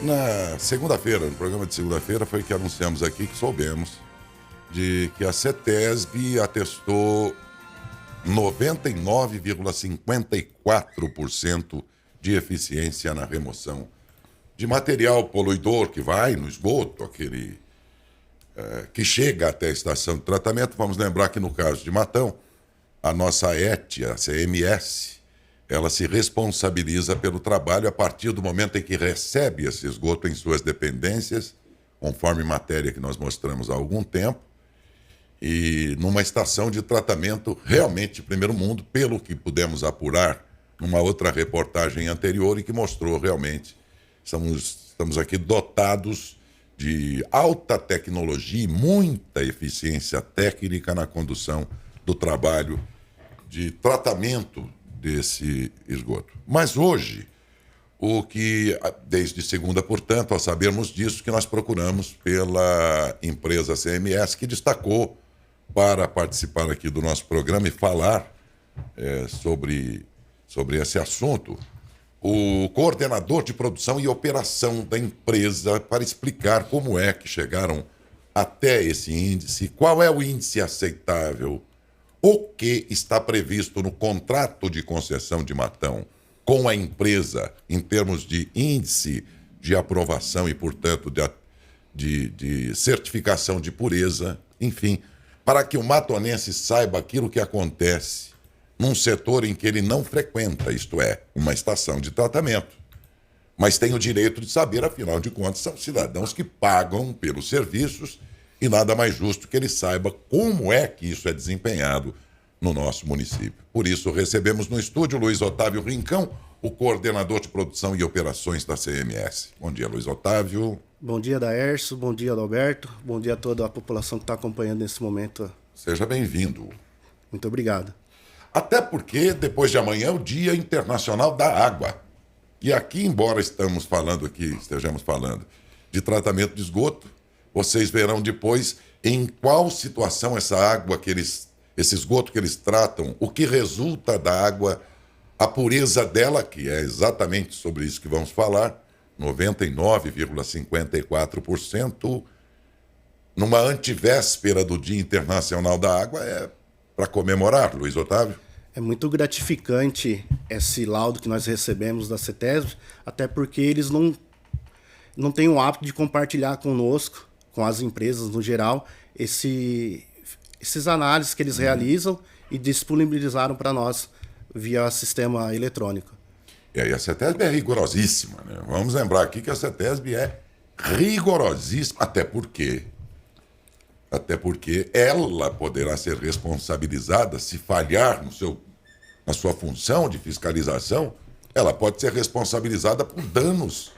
Na segunda-feira, no programa de segunda-feira, foi que anunciamos aqui que soubemos de que a CETESB atestou 99,54% de eficiência na remoção de material poluidor que vai no esgoto, aquele que chega até a estação de tratamento. Vamos lembrar que no caso de Matão, a nossa ET, a CMS, ela se responsabiliza pelo trabalho a partir do momento em que recebe esse esgoto em suas dependências, conforme matéria que nós mostramos há algum tempo, e numa estação de tratamento realmente de primeiro mundo, pelo que pudemos apurar numa outra reportagem anterior e que mostrou realmente, estamos aqui dotados de alta tecnologia e muita eficiência técnica na condução do trabalho de tratamento desse esgoto. Mas hoje, o que, desde segunda, portanto, ao sabermos disso, que nós procuramos pela empresa CMS, que destacou para participar aqui do nosso programa e falar sobre esse assunto, o coordenador de produção e operação da empresa, para explicar como é que chegaram até esse índice, qual é o índice aceitável, o que está previsto no contrato de concessão de Matão com a empresa em termos de índice de aprovação e, portanto, de certificação de pureza, enfim, para que o matonense saiba aquilo que acontece num setor em que ele não frequenta, isto é, uma estação de tratamento. Mas tem o direito de saber, afinal de contas, são cidadãos que pagam pelos serviços e nada mais justo que ele saiba como é que isso é desempenhado no nosso município. Por isso, recebemos no estúdio Luiz Otávio Rincão, o coordenador de produção e operações da CMS. Bom dia, Luiz Otávio. Bom dia, Daércio. Bom dia, Adalberto. Bom dia a toda a população que está acompanhando nesse momento. Seja bem-vindo. Muito obrigado. Até porque, depois de amanhã, é o Dia Internacional da Água. E aqui, embora estejamos falando de tratamento de esgoto, vocês verão depois em qual situação essa água esse esgoto que eles tratam, o que resulta da água, a pureza dela, que é exatamente sobre isso que vamos falar, 99,54%, numa antivéspera do Dia Internacional da Água, é para comemorar, Luiz Otávio. É muito gratificante esse laudo que nós recebemos da CETESB, até porque eles não têm o hábito de compartilhar conosco, com as empresas no geral, esses análises que eles realizam e disponibilizaram para nós via sistema eletrônico. E aí a CETESB é rigorosíssima, né? Vamos lembrar aqui que a CETESB é rigorosíssima, até porque ela poderá ser responsabilizada se falhar na sua função de fiscalização, ela pode ser responsabilizada por danos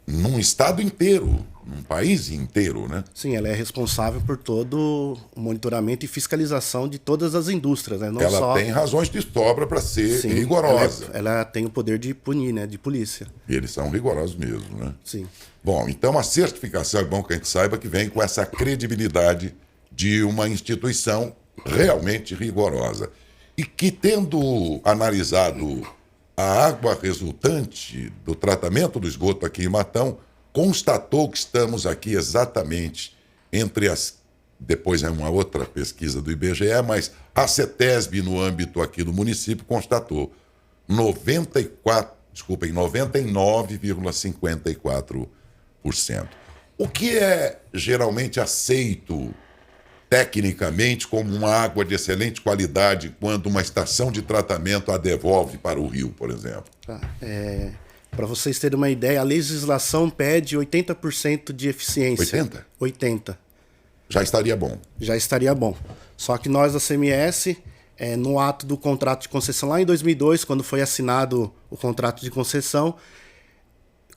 num estado inteiro, num país inteiro, né? Sim, ela é responsável por todo o monitoramento e fiscalização de todas as indústrias, né? Ela tem razões de sobra para ser rigorosa. Ela tem o poder de punir, né? De polícia. E eles são rigorosos mesmo, né? Sim. Bom, então a certificação é bom que a gente saiba que vem com essa credibilidade de uma instituição realmente rigorosa. E que, tendo analisado a água resultante do tratamento do esgoto aqui em Matão, constatou que estamos aqui exatamente entre depois é uma outra pesquisa do IBGE, mas a CETESB, no âmbito aqui do município, constatou 99,54%. O que é geralmente aceito tecnicamente como uma água de excelente qualidade quando uma estação de tratamento a devolve para o rio, por exemplo? Para vocês terem uma ideia, a legislação pede 80% de eficiência. 80%? 80%. Já estaria bom. Já estaria bom. Só que nós da CMS, no ato do contrato de concessão, lá em 2002, quando foi assinado o contrato de concessão,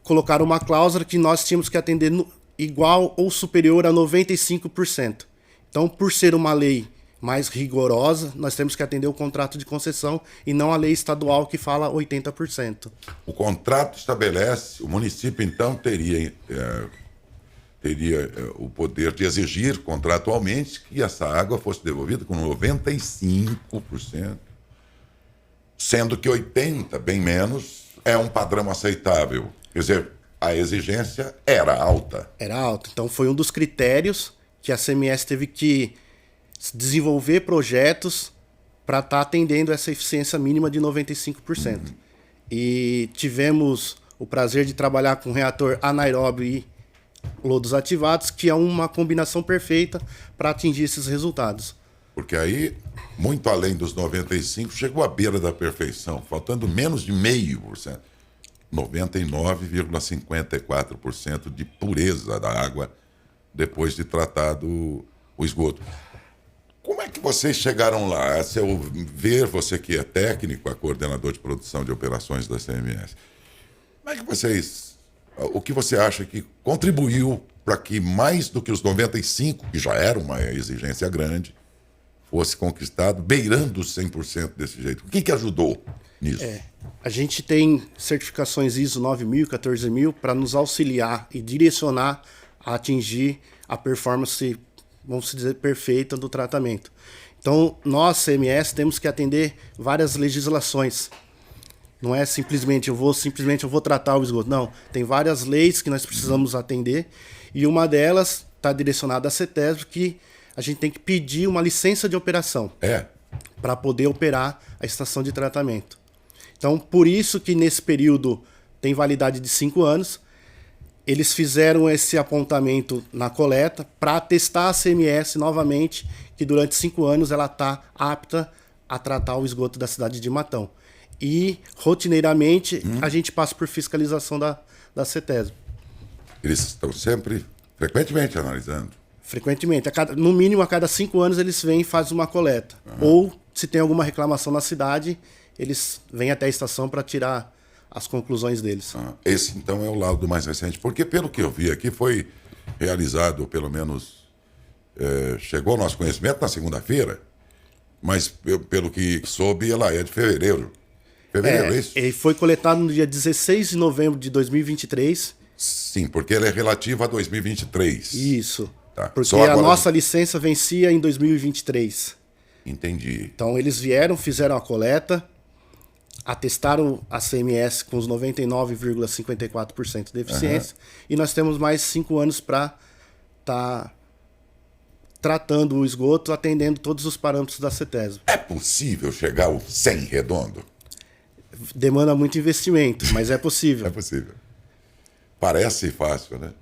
colocaram uma cláusula que nós tínhamos que atender igual ou superior a 95%. Então, por ser uma lei mais rigorosa, nós temos que atender o contrato de concessão e não a lei estadual que fala 80%. O contrato estabelece, o município então teria o poder de exigir contratualmente que essa água fosse devolvida com 95%, sendo que 80%, bem menos, é um padrão aceitável. Quer dizer, a exigência era alta. Era alto. Então foi um dos critérios que a CMS teve que desenvolver projetos para estar atendendo essa eficiência mínima de 95%. E tivemos o prazer de trabalhar com reator anaeróbio e lodos ativados, que é uma combinação perfeita para atingir esses resultados. Porque aí, muito além dos 95%, chegou à beira da perfeição, faltando menos de 0,5%. 99,54% de pureza da água depois de tratado o esgoto. Como é que vocês chegaram lá? Se eu ver, você que é técnico, coordenador de produção de operações da CMS, como é que vocês... O que você acha que contribuiu para que mais do que os 95%, que já era uma exigência grande, fosse conquistado, beirando os 100% desse jeito? O que ajudou nisso? A gente tem certificações ISO 9000 e 14000 para nos auxiliar e direcionar a atingir a performance, vamos dizer, perfeita do tratamento. Então, nós, CMS, temos que atender várias legislações. Não é simplesmente eu vou tratar o esgoto. Não, tem várias leis que nós precisamos atender e uma delas está direcionada à CETESB, que a gente tem que pedir uma licença de operação para poder operar a estação de tratamento. Então, por isso que nesse período tem validade de 5 anos, eles fizeram esse apontamento na coleta para testar a CMS novamente, que durante 5 anos ela está apta a tratar o esgoto da cidade de Matão. E, rotineiramente, a gente passa por fiscalização da CETESB. Eles estão sempre, frequentemente, analisando. Frequentemente. No mínimo, a cada 5 anos, eles vêm e fazem uma coleta. Ou, se tem alguma reclamação na cidade, eles vêm até a estação para tirar as conclusões deles. Esse, então, é o laudo mais recente. Porque, pelo que eu vi aqui, foi realizado, pelo menos, chegou ao nosso conhecimento na segunda-feira, mas, pelo que soube, ela é de fevereiro. Fevereiro, é isso? Ele foi coletado no dia 16 de novembro de 2023. Sim, porque ele é relativo a 2023. Isso. Tá. Porque a nossa licença vencia em 2023. Entendi. Então, eles vieram, fizeram a coleta, atestaram a CMS com os 99,54% de eficiência, e nós temos mais 5 anos para estar tratando o esgoto, atendendo todos os parâmetros da CETESB. É possível chegar ao 100 redondo? Demanda muito investimento, mas é possível. É possível. Parece fácil, né?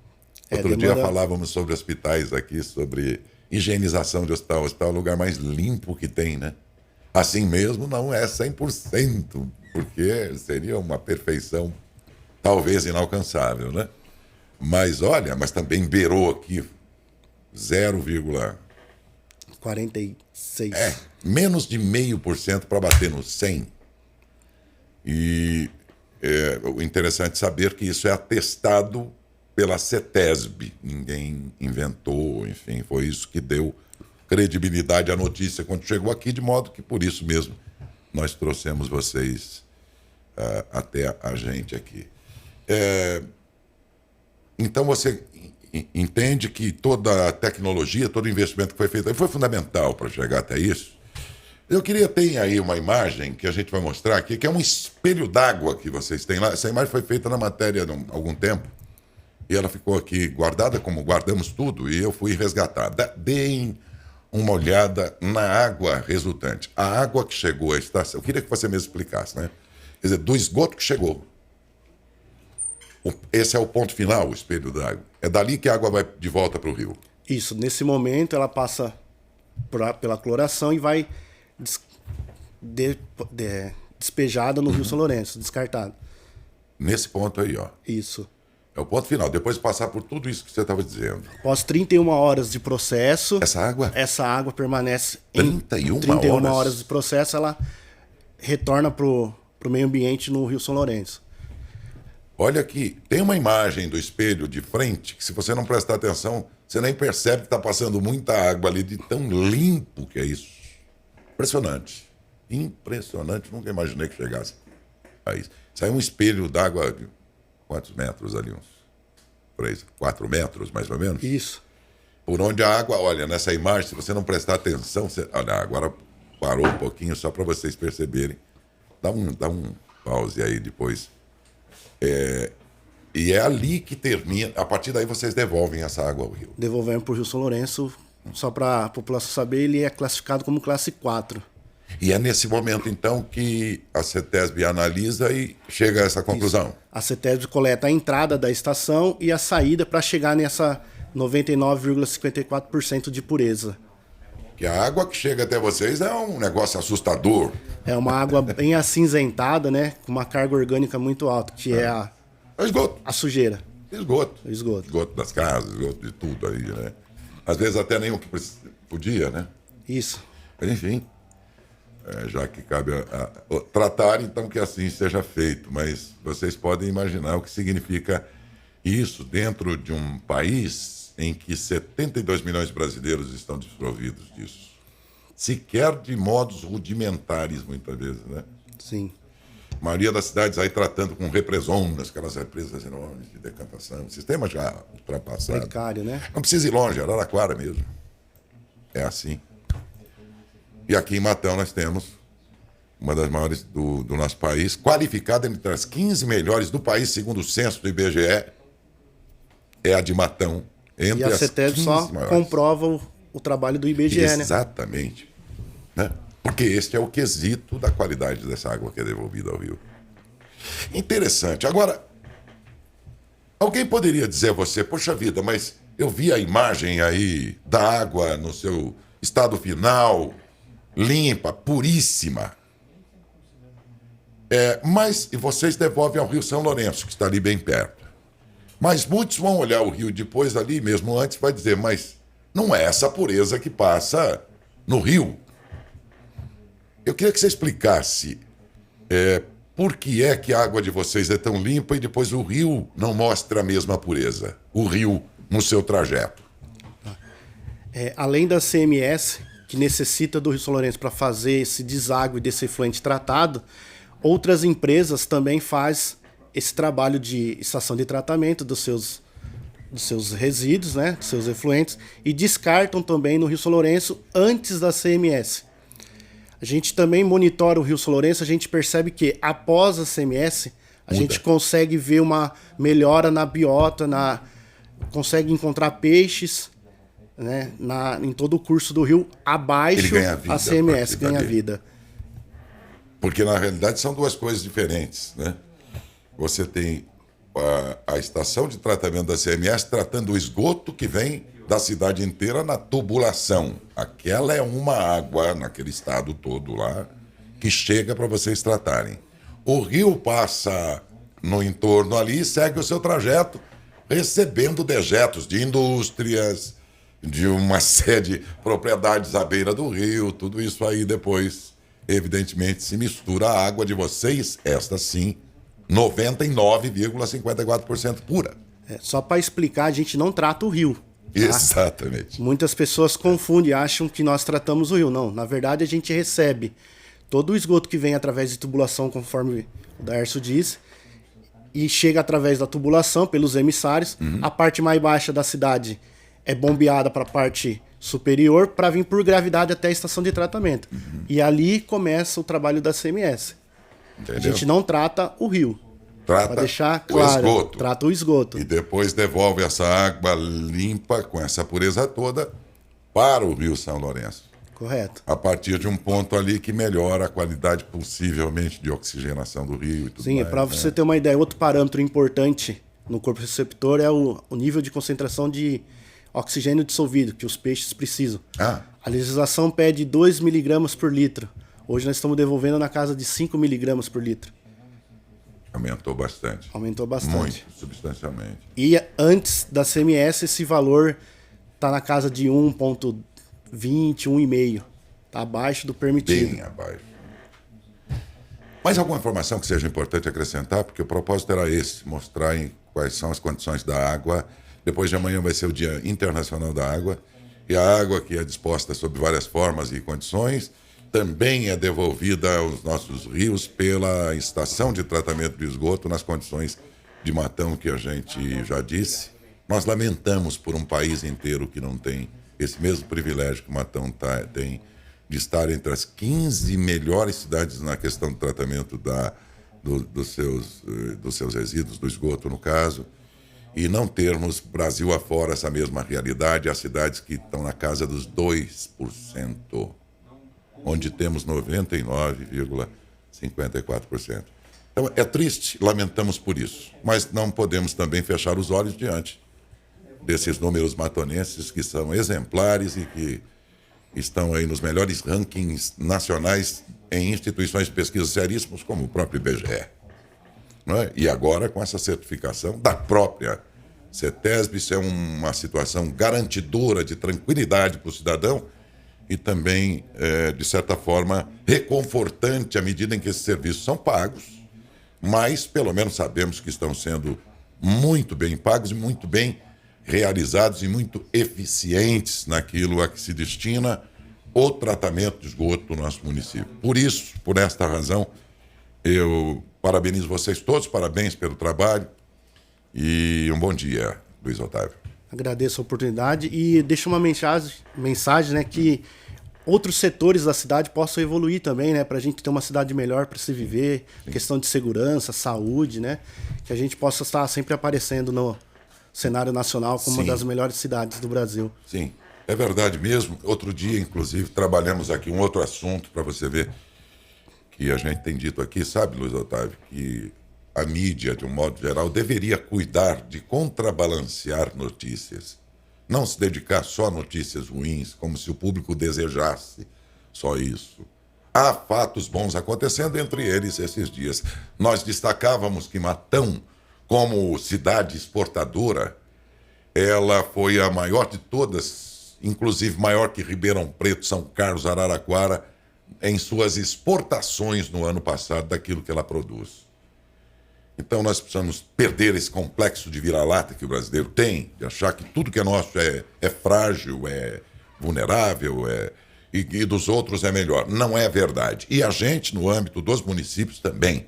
Outro dia falávamos sobre hospitais aqui, sobre higienização de hospital. O hospital é o lugar mais limpo que tem, né? Assim mesmo não é 100%, porque seria uma perfeição talvez inalcançável, né? Mas olha, mas também beirou aqui 0,46. Menos de 0,5% para bater no 100%. E o interessante é saber que isso é atestado pela CETESB. Ninguém inventou, enfim, foi isso que deu credibilidade à notícia quando chegou aqui, de modo que, por isso mesmo, nós trouxemos vocês até a gente aqui. Então, você entende que toda a tecnologia, todo o investimento que foi feito foi fundamental para chegar até isso. Eu queria ter aí uma imagem que a gente vai mostrar aqui, que é um espelho d'água que vocês têm lá. Essa imagem foi feita na matéria há algum tempo e ela ficou aqui guardada, como guardamos tudo, e eu fui resgatar. Deem uma olhada na água resultante. A água que chegou à estação, eu queria que você me explicasse, né? Quer dizer, do esgoto que chegou. Esse é o ponto final, o espelho d'água. É dali que a água vai de volta para o rio. Isso, nesse momento ela passa pela cloração e vai despejada no Rio São Lourenço, descartada. Nesse ponto aí, ó. Isso. É o ponto final, depois de passar por tudo isso que você estava dizendo. Após 31 horas de processo... Essa água permanece 31 horas de processo, ela retorna para o meio ambiente no Rio São Lourenço. Olha aqui, tem uma imagem do espelho de frente que, se você não prestar atenção, você nem percebe que está passando muita água ali, de tão limpo que é isso. Impressionante. Impressionante. Nunca imaginei que chegasse a isso. Isso aí é um espelho d'água de quantos metros ali? Uns 4 metros, mais ou menos? Isso. Por onde a água... Olha, nessa imagem, se você não prestar atenção... Olha, agora parou um pouquinho só para vocês perceberem. Dá um pause aí depois. E é ali que termina. A partir daí vocês devolvem essa água ao rio. Devolvemos para o Rio São Lourenço. Só para a população saber, ele é classificado como classe 4. E é nesse momento, então, que a CETESB analisa e chega a essa conclusão. Isso. A CETESB coleta a entrada da estação e a saída para chegar nessa 99,54% de pureza. Que a água que chega até vocês é um negócio assustador. É uma água bem acinzentada, né? Com uma carga orgânica muito alta, que é É esgoto. a sujeira. Esgoto. Esgoto. Esgoto das casas, esgoto de tudo aí, né? Às vezes até nem o que podia, né? Isso. Mas, enfim, já que cabe tratar, então que assim seja feito. Mas vocês podem imaginar o que significa isso dentro de um país em que 72 milhões de brasileiros estão desprovidos disso. Sequer de modos rudimentares, muitas vezes, né? Sim. A maioria das cidades aí tratando com represonas, aquelas represas enormes de decantação. Sistema já ultrapassado. Precário, né? Não precisa ir longe, Araraquara mesmo. É assim. E aqui em Matão nós temos uma das maiores do nosso país, qualificada entre as 15 melhores do país, segundo o censo do IBGE, é a de Matão. Entre E a CETESB só maiores. comprova o trabalho do IBGE, né? Exatamente. Né? Porque este é o quesito da qualidade dessa água que é devolvida ao rio. Interessante. Agora, alguém poderia dizer a você, poxa vida, mas eu vi a imagem aí da água no seu estado final, limpa, puríssima. Mas e vocês devolvem ao Rio São Lourenço, que está ali bem perto. Mas muitos vão olhar o rio depois ali, mesmo antes, vai dizer, mas não é essa pureza que passa no rio. Eu queria que você explicasse por que é que a água de vocês é tão limpa e depois o rio não mostra a mesma pureza, o rio no seu trajeto. Além da CMS, que necessita do Rio São Lourenço para fazer esse deságue desse efluente tratado, outras empresas também fazem esse trabalho de estação de tratamento dos seus resíduos, né, dos seus efluentes, e descartam também no Rio São Lourenço antes da CMS. A gente também monitora o Rio São Lourenço, a gente percebe que após a CMS, a gente consegue ver uma melhora na biota, consegue encontrar peixes, né, em todo o curso do rio, abaixo a CMS ganha vida. Porque na realidade são duas coisas diferentes, né? Você tem a estação de tratamento da CMS tratando o esgoto que vem da cidade inteira na tubulação. Aquela é uma água, naquele estado todo lá, que chega para vocês tratarem. O rio passa no entorno ali e segue o seu trajeto, recebendo dejetos de indústrias, de uma série de propriedades à beira do rio, tudo isso aí depois, evidentemente, se mistura à água de vocês, esta sim, 99,54% pura. Só para explicar, a gente não trata o rio. Exatamente. Muitas pessoas confundem e acham que nós tratamos o rio. Não, na verdade a gente recebe todo o esgoto que vem através de tubulação, conforme o Daércio disse, e chega através da tubulação, pelos emissários. A parte mais baixa da cidade é bombeada para a parte superior para vir por gravidade até a estação de tratamento. E ali começa o trabalho da CMS. Entendeu? A gente não trata o rio. Trata Para deixar claro, o esgoto. trata o esgoto. E depois devolve essa água limpa, com essa pureza toda, para o Rio São Lourenço. Correto. A partir de um ponto ali que melhora a qualidade, possivelmente, de oxigenação do rio e tudo Sim, mais. para você ter uma ideia, outro parâmetro importante no corpo receptor é o nível de concentração de oxigênio dissolvido que os peixes precisam. A legislação pede 2 miligramas por litro. Hoje nós estamos devolvendo na casa de 5 miligramas por litro. Aumentou bastante. Aumentou bastante. Muito, substancialmente. E antes da CMS, esse valor está na casa de 1,20, 1,5. Está abaixo do permitido. Bem abaixo. Mais alguma informação que seja importante acrescentar? Porque o propósito era esse, mostrar quais são as condições da água. Depois de amanhã vai ser o Dia Internacional da Água. E a água que é disposta sob várias formas e condições também é devolvida aos nossos rios pela estação de tratamento de esgoto nas condições de Matão que a gente já disse. Nós lamentamos por um país inteiro que não tem esse mesmo privilégio que Matão tem de estar entre as 15 melhores cidades na questão do tratamento dos seus resíduos, do esgoto, no caso, e não termos, Brasil afora, essa mesma realidade, as cidades que estão na casa dos 2%, onde temos 99,54%. Então, é triste, lamentamos por isso, mas não podemos também fechar os olhos diante desses números matonenses que são exemplares e que estão aí nos melhores rankings nacionais em instituições de pesquisa seríssimas, como o próprio IBGE. Não é? E agora, com essa certificação da própria CETESB, isso é uma situação garantidora de tranquilidade para o cidadão e também, de certa forma, reconfortante à medida em que esses serviços são pagos, mas pelo menos sabemos que estão sendo muito bem pagos e muito bem realizados e muito eficientes naquilo a que se destina o tratamento de esgoto do nosso município. Por isso, por esta razão, eu parabenizo vocês todos, parabéns pelo trabalho e um bom dia, Luiz Otávio. Agradeço a oportunidade e deixo uma mensagem, né, que outros setores da cidade possam evoluir também, né, para a gente ter uma cidade melhor para se viver, questão de segurança, saúde, né, que a gente possa estar sempre aparecendo no cenário nacional como uma das melhores cidades do Brasil. Sim, é verdade mesmo. Outro dia, inclusive, trabalhamos aqui um outro assunto para você ver que a gente tem dito aqui, sabe, Luiz Otávio, que a mídia, de um modo geral, deveria cuidar de contrabalancear notícias. Não se dedicar só a notícias ruins, como se o público desejasse só isso. Há fatos bons acontecendo, entre eles esses dias. Nós destacávamos que Matão, como cidade exportadora, ela foi a maior de todas, inclusive maior que Ribeirão Preto, São Carlos, Araraquara, em suas exportações no ano passado daquilo que ela produz. Então nós precisamos perder esse complexo de vira-lata que o brasileiro tem, de achar que tudo que é nosso é frágil, é vulnerável, e dos outros é melhor. Não é verdade. E a gente, no âmbito dos municípios também,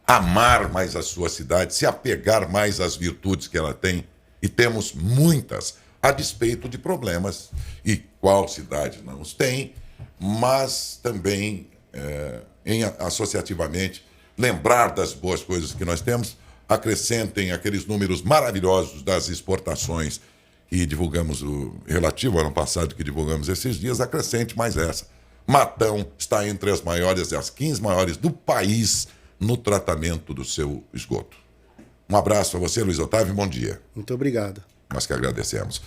amar mais a sua cidade, se apegar mais às virtudes que ela tem, e temos muitas, a despeito de problemas, e qual cidade não os tem, mas também, associativamente, lembrar das boas coisas que nós temos, acrescentem aqueles números maravilhosos das exportações que divulgamos, relativo ao ano passado, que divulgamos esses dias, acrescente mais essa. Matão está entre as maiores, as 15 maiores do país no tratamento do seu esgoto. Um abraço a você, Luiz Otávio, bom dia. Muito obrigado. Nós que agradecemos.